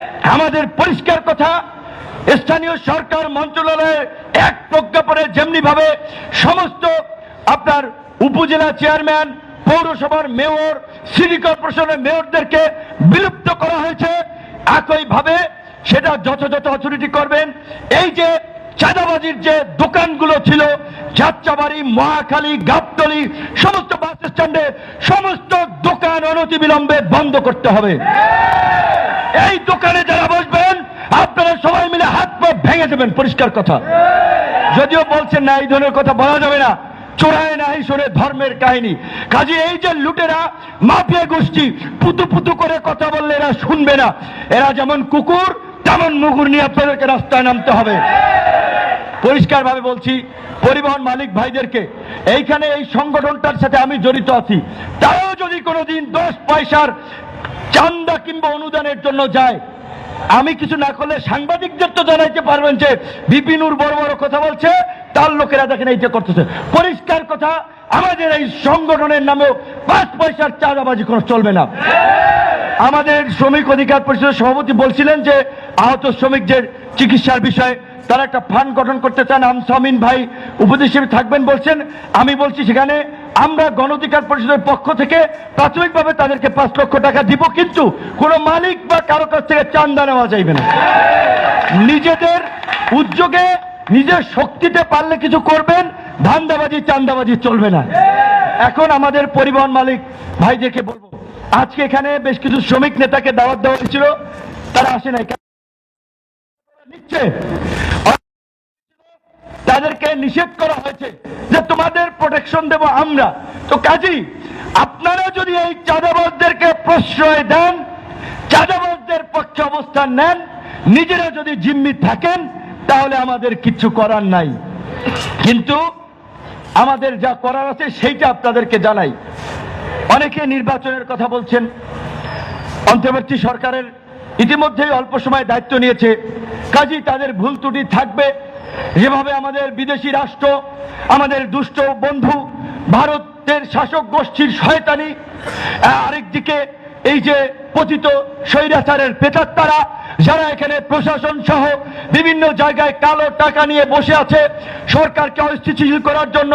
আমাদের পরিষ্কার কথা, স্থানীয় সরকার মন্ত্রণালয়ে এক প্রজ্ঞাপনে যেমনি ভাবে সমস্ত আপনার উপজেলা চেয়ারম্যান, পৌরসভার মেয়র, সিটি কর্পোরেশনের মেয়রদেরকে বিলুপ্ত করা হয়েছে, একইভাবে সেটা যথাযথ অথরিটি করবেন। এই যে চাঁদাবাজির যে দোকানগুলো ছিল যাত্রাবাড়ি, মহাখালী, গাবতলী, সমস্ত বাস স্ট্যান্ডে সমস্ত দোকান অনতিবিলম্বে বন্ধ করতে হবে। এই দোকানে যারা বসবেন আপনারা সবাই মিলে হাত পা ভেঙে দেবেন, পরিষ্কার কথা। যদিও বলছেন না, এই ধরনের কথা বলা যাবে না, চোরায় নাই শোনে ধর্মের কাহিনী। কাজে এই যে লুটেরা মাফিয়া গোষ্ঠী পুতু পুতু করে কথা বললে এরা শুনবে না। এরা যেমন কুকুর তেমন মুগুর নিয়ে আপনাদেরকে রাস্তায় নামতে হবে। পরিষ্কার ভাবে বলছি পরিবহন মালিক ভাইদেরকে, এইখানে এই সংগঠনটার সাথে আমি জড়িত আছি, তারাও যদি কোনোদিন 10 পয়সার চান্দা কিংবা অনুদানের জন্য যায়, আমি কিছু না করলে সাংবাদিকদের তো জানাইতে পারবেন যে বিপিনুর বড় বড় কথা বলছে, তার লোকেরা দেখেন এইটা করতেছে। পরিষ্কার কথা, আমাদের এই সংগঠনের নামেও 5 পয়সার চাঁদাবাজি কোনো চলবে না। আমাদের শ্রমিক অধিকার পরিষদের সভাপতি বলছিলেন যে আহত শ্রমিকদের চিকিৎসার বিষয়ে তারা একটা ফান্ড গঠন করতে চান, আমসামিন ভাই উপদেষ্টা হিসেবে থাকবেন বলছেন। আমি বলছি সেখানে আমরা গণ অধিকার পরিষদের পক্ষ থেকে প্রাথমিকভাবে তাদেরকে 5 লক্ষ টাকা দিব, কিন্তু কোনো মালিক বা কারো কাছ থেকে চাঁদা নেওয়া যাইবে না। নিজেদের উদ্যোগে নিজের শক্তিতে পারলে কিছু করবেন, ধান্দাবাজি চাঁদাবাজি চলবে না। এখন আমাদের পরিবহন মালিক ভাইদেরকে বলবো, আজকে এখানে বেশ কিছু শ্রমিক নেতাকে দাওয়াত দেওয়া হয়েছিল, তারা আসে নাই, নিচ্ছে তাদেরকে নিষেধ করা হয়েছে যে তোমাদের প্রোটেকশন দেব আমরা। তো কাজী আপনারা যদি এই চাঁদাবাজদেরকে প্রশ্রয় দেন, চাঁদাবাজদের পক্ষে অবস্থান নেন, নিজেরা যদি জিম্মি থাকেন, তাহলে আমাদের কিছু করার নাই। কিন্তু আমাদের যা করার আছে সেইটা আপনাদেরকে জানাই। অনেকে নির্বাচনের কথা বলছেন, অন্তর্বর্তী সরকারের ইতিমধ্যেই অল্প সময় দায়িত্ব নিয়েছে, কাজেই তাদের ভুল ত্রুটি থাকবে। যেভাবে আমাদের বিদেশি রাষ্ট্র, আমাদের দুষ্ট বন্ধু ভারতের শাসক গোষ্ঠীর শয়তানি, আরেকদিকে এই যে পতিত স্বৈরাচারের প্রেতাত্মারা যারা এখানে প্রশাসন সহ বিভিন্ন জায়গায় কালো টাকা নিয়ে বসে আছে, সরকারকে অস্থিতিশীল করার জন্য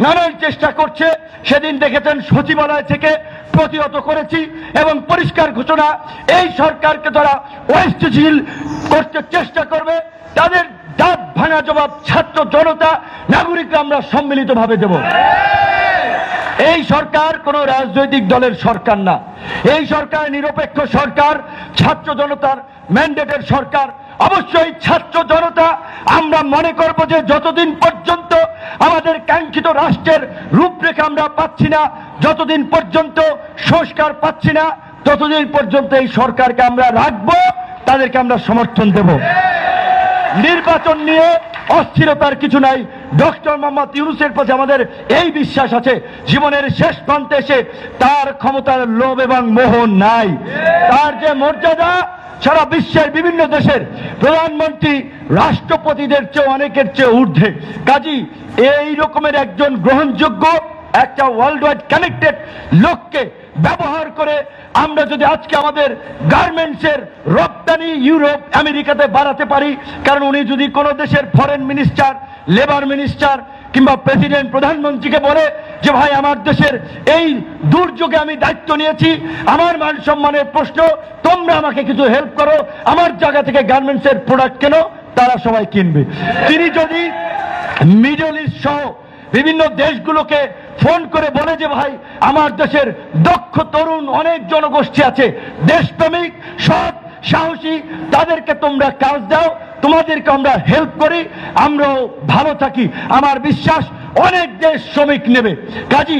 নানান চেষ্টা করছে। সেদিন দেখেছেন সচিবালয় থেকে প্রতিহত করেছি এবং পরিষ্কার ঘোষণা, এই সরকারকে তারা অস্থিতিশীল করতে চেষ্টা করবে, তাদের দাঁত ভাঙা জবাব ছাত্র জনতা নাগরিকরা আমরা সম্মিলিতভাবে দেব। এই সরকার কোন রাজনৈতিক দলের সরকার না, এই সরকার নিরপেক্ষ সরকার, ছাত্র জনতার ম্যান্ডেটের সরকার। অবশ্যই ছাত্র জনতা আমরা মনে করব যে যতদিন পর্যন্ত আমাদের কাঙ্ক্ষিত রাষ্ট্রের রূপরেখা আমরা পাচ্ছি না, যতদিন পর্যন্ত সংস্কার পাচ্ছি না, ততদিন পর্যন্ত এই সরকারকে আমরা রাখবো, তাদেরকে আমরা সমর্থন দেব। নির্বাচন নিয়ে অস্থিরতার কিছু নাই। ডক্টর মোহাম্মদ ইউনূসের প্রতি আমাদের এই বিশ্বাস আছে, জীবনের শেষ প্রান্তে এসে তার ক্ষমতার লোভ এবং মোহ নাই। তার যে মর্যাদা সারা বিশ্বের বিভিন্ন দেশের প্রধানমন্ত্রী, রাষ্ট্রপতিদের চেয়ে অনেকের চেয়ে ঊর্ধ্বে। কাজী এই রকমের একজন গ্রহণযোগ্য, একটা ওয়ার্ল্ড ওয়াইড কানেক্টেড লোককে ব্যবহার করে আমরা যদি আজকে আমাদের গার্মেন্টসের রপ্তানি ইউরোপ আমেরিকাতে বাড়াতে পারি, কারণ উনি যদি কোনো দেশের ফরেন মিনিস্টার, লেবার মিনিস্টার কিংবা প্রেসিডেন্ট, প্রধানমন্ত্রীকে বলে যে ভাই আমার দেশের এই দুর্যোগে আমি দায়িত্ব নিয়েছি, আমার মান সম্মানের প্রশ্ন, তোমরা আমাকে কিছু হেল্প করো, আমার জায়গা থেকে গার্মেন্টসের প্রোডাক্ট কেন, তারা সবাই কিনবে। তিনি যদি মিডল ইস্ট সহ বিভিন্ন দেশগুলোকে ফোন করে বলে যে ভাই আমার দেশের দক্ষ তরুণ অনেক জনগোষ্ঠী আছে, দেশপ্রেমিক, সৎ, সাহসী, তাদেরকে তোমরা কাজ দাও, তোমাদেরকে আমরা হেল্প করি, আমরাও ভালো থাকি, আমার বিশ্বাস অনেক দেশ শ্রমিক নেবে। কাজী